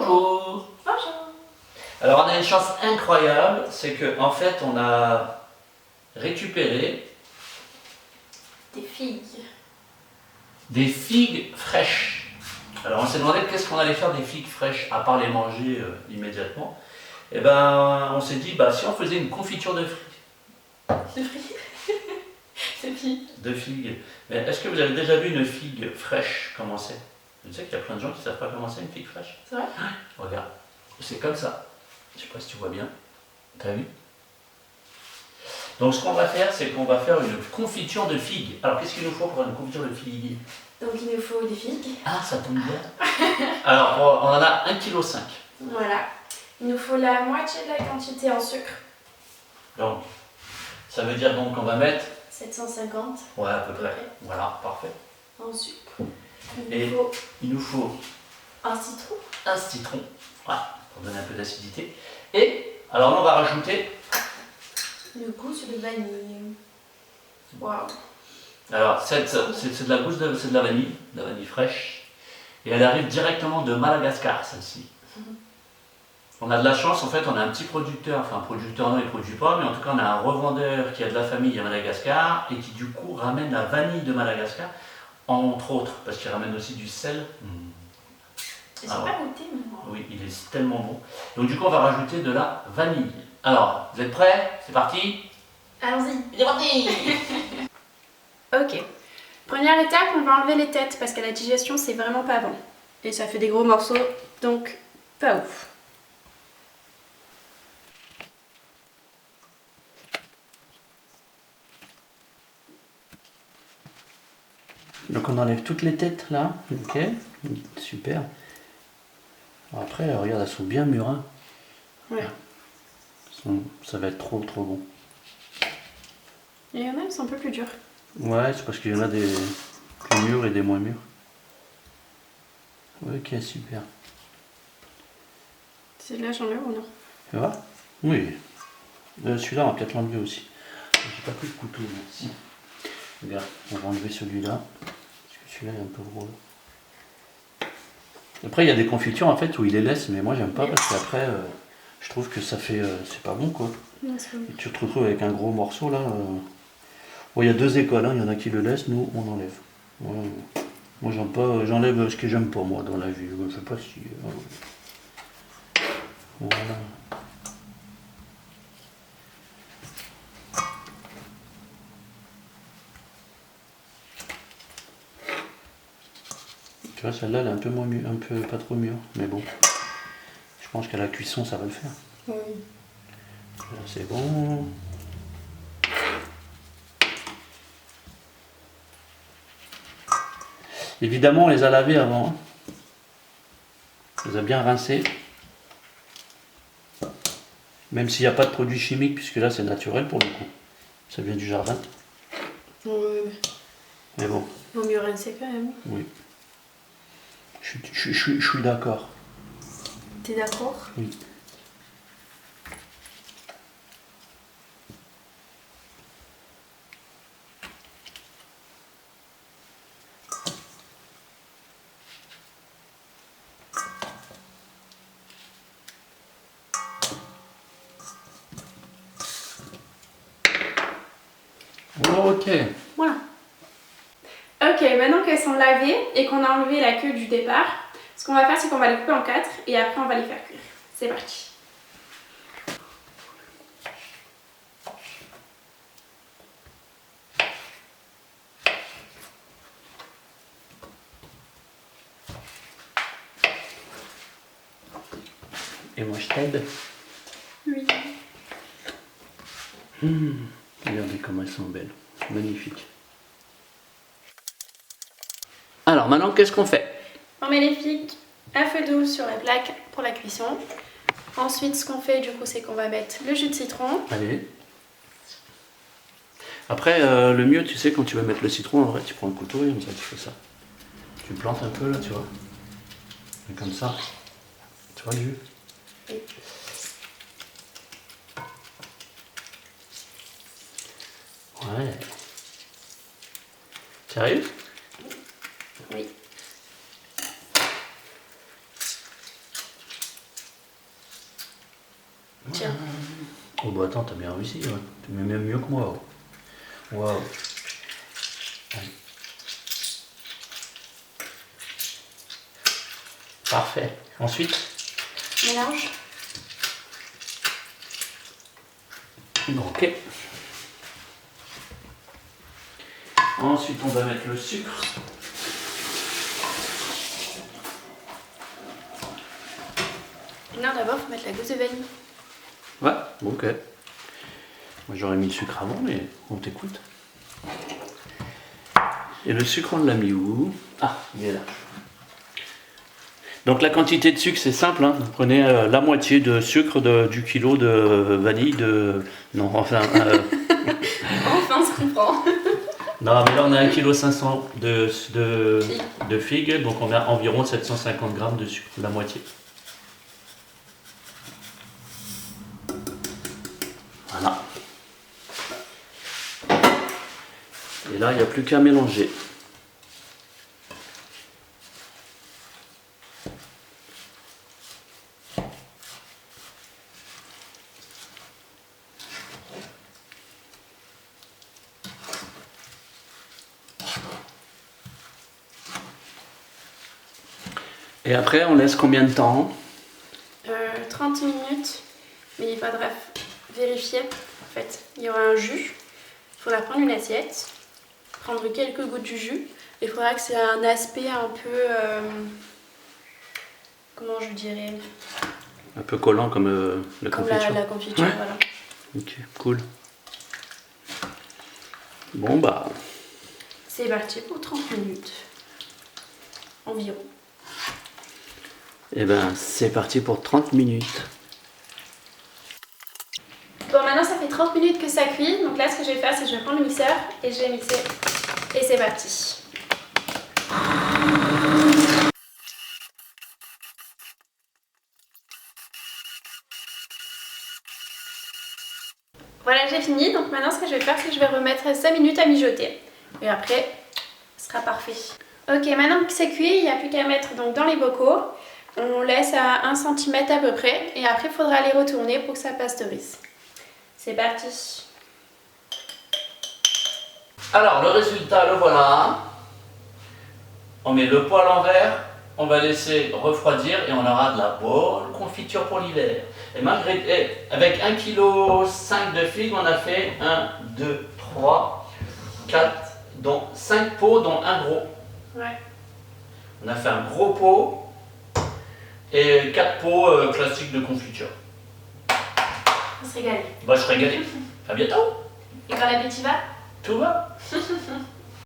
Bonjour. Bonjour. Alors on a une chance incroyable, c'est que en fait on a récupéré Des figues. des figues fraîches. Alors on s'est demandé qu'est-ce qu'on allait faire des figues fraîches à part les manger immédiatement. Et ben on s'est dit bah si on faisait une confiture de De figues. De figues. de figues. Mais est-ce que vous avez déjà vu une figue fraîche comment c'est? Je sais qu'il y a plein de gens qui ne savent pas comment c'est une figue fraîche. C'est vrai? Regarde, c'est comme ça. Je sais pas si tu vois bien. T'as vu? Donc ce qu'on va faire, c'est qu'on va faire une confiture de figues. Alors qu'est-ce qu'il nous faut pour une confiture de figues? Donc il nous faut des figues. Ah, ça tombe bien. Alors on en a 1,5 kg. Voilà. Il nous faut la moitié de la quantité en sucre. Donc ça veut dire donc qu'on va mettre 750 ouais à peu près. près. Voilà, parfait. En sucre. Et il nous faut un citron. un citron, voilà, pour donner un peu d'acidité. Et alors là on va rajouter. Le gousse de vanille. Waouh. Alors c'est de la gousse c'est de la vanille fraîche. Et elle arrive directement de Madagascar celle-ci. On a de la chance, en fait, on a un petit producteur, enfin producteur non, il ne produit pas, mais en tout cas on a un revendeur qui a de la famille à Madagascar et qui du coup ramène la vanille de Madagascar, entre autres, parce qu'il ramène aussi du sel. J'ai pas goûté moi. Oui, il est tellement bon. Donc du coup on va rajouter de la vanille. Alors, vous êtes prêts? C'est parti? Allons-y. C'est parti. Ok. Première étape, on va enlever les têtes parce qu'à la digestion c'est vraiment pas bon. Et ça fait des gros morceaux, donc pas ouf. Donc on enlève toutes les têtes là, ok, super. Après, regarde, elles sont bien mûres. Hein. Ouais. Ça va être trop bon. Et il y en a qui sont un peu plus durs. Ouais, c'est parce qu'il y en a des plus mûrs et des moins mûrs. Ok, super. Celle-là, j'enlève ou non? Tu vois? Oui. Celui-là, on va peut-être l'enlever aussi. J'ai pas pris de couteau, merci. Regarde, on va enlever celui-là. Parce que celui-là est un peu gros. Après, il y a des confitures en fait où il les laisse, mais moi j'aime pas parce qu'après, je trouve que ça fait. C'est pas bon quoi. Non, c'est bon. Et tu te retrouves avec un gros morceau là. Bon, il y a deux écoles, hein. Il y en a qui le laissent, nous on enlève. Ouais. Moi j'aime pas, j'enlève ce que j'aime pas moi dans la vie. Je sais pas si. Voilà. Tu vois, celle-là elle est un peu moins mûre, un peu pas trop mûre, mais bon. Je pense qu'à la cuisson ça va le faire. Oui. Là c'est bon. Évidemment on les a lavés avant. Hein. On les a bien rincés. Même s'il n'y a pas de produits chimiques, puisque là c'est naturel pour le coup. Ça vient du jardin. Oui. Mais bon. Vaut mieux rincer quand même. Oui. Je suis d'accord. T'es d'accord? Oui. Ok. Voilà. Ok, maintenant qu'elles sont lavées et qu'on a enlevé la queue du départ, ce qu'on va faire c'est qu'on va les couper en 4 et après on va les faire cuire. C'est parti. Et moi je t'aide. Oui. Regardez comment elles sont belles. Magnifiques. Alors maintenant qu'est-ce qu'on fait? On met les figues à feu doux sur la plaque pour la cuisson. Ensuite ce qu'on fait du coup c'est qu'on va mettre le jus de citron. Allez. Après le mieux tu sais quand tu vas mettre le citron en vrai tu prends un couteau et comme ça tu fais ça. Tu plantes un peu là tu vois. Et comme ça. Tu vois le jus? Oui. Ouais. Sérieux? Oui. Tiens. Oh bah attends, t'as bien réussi, ouais. Tu mets même mieux que moi. Waouh. Parfait. Ensuite, Mélange. ok. Ensuite, on va mettre le sucre. Non, d'abord, faut mettre la gousse de vanille. Ouais, ok. Moi j'aurais mis le sucre avant, mais on t'écoute. Et le sucre, on l'a mis où? Ah, il est là. Donc la quantité de sucre, c'est simple. Hein. Vous prenez la moitié de sucre du kilo de vanille de... Non, enfin... Enfin, on se comprend. Non, mais là on a 1,5 kg de figues, donc on a environ 750 grammes de sucre, la moitié. Voilà. Et là, il n'y a plus qu'à mélanger. Et après, on laisse combien de temps? 30 minutes, mais il faudra vérifier. En fait, il y aura un jus. Il faudra prendre une assiette, prendre quelques gouttes du jus. Il faudra que c'est un aspect un peu... comment je dirais? Un peu collant comme la Comme confiture. la confiture, Ouais. voilà. Ok, cool. Bon bah... C'est parti pour 30 minutes. Environ. Eh ben, c'est parti pour 30 minutes. Bon, maintenant ça fait 30 minutes que ça cuit. Donc là, ce que je vais faire, c'est que je vais prendre le mixeur et je vais mixer. Et c'est parti. Voilà, j'ai fini. Donc maintenant, ce que je vais faire, c'est que je vais remettre 5 minutes à mijoter. Et après, ce sera parfait. Ok, maintenant que c'est cuit, il n'y a plus qu'à mettre donc dans les bocaux. On laisse à 1 cm à peu près. Et après, il faudra les retourner pour que ça pasteurise. C'est parti. Alors, le résultat, le voilà. On met le pot à l'envers, on va laisser refroidir et on aura de la bonne confiture pour l'hiver. Et avec 1,5 kg de figues, on a fait 1, 2, 3, 4, dont 5 pots, dont un gros. Ouais. On a fait un gros pot et 4 pots classiques de confiture. On se régale. Bah, je suis régalé. À bientôt. Et quand l'appétit va? Tout va.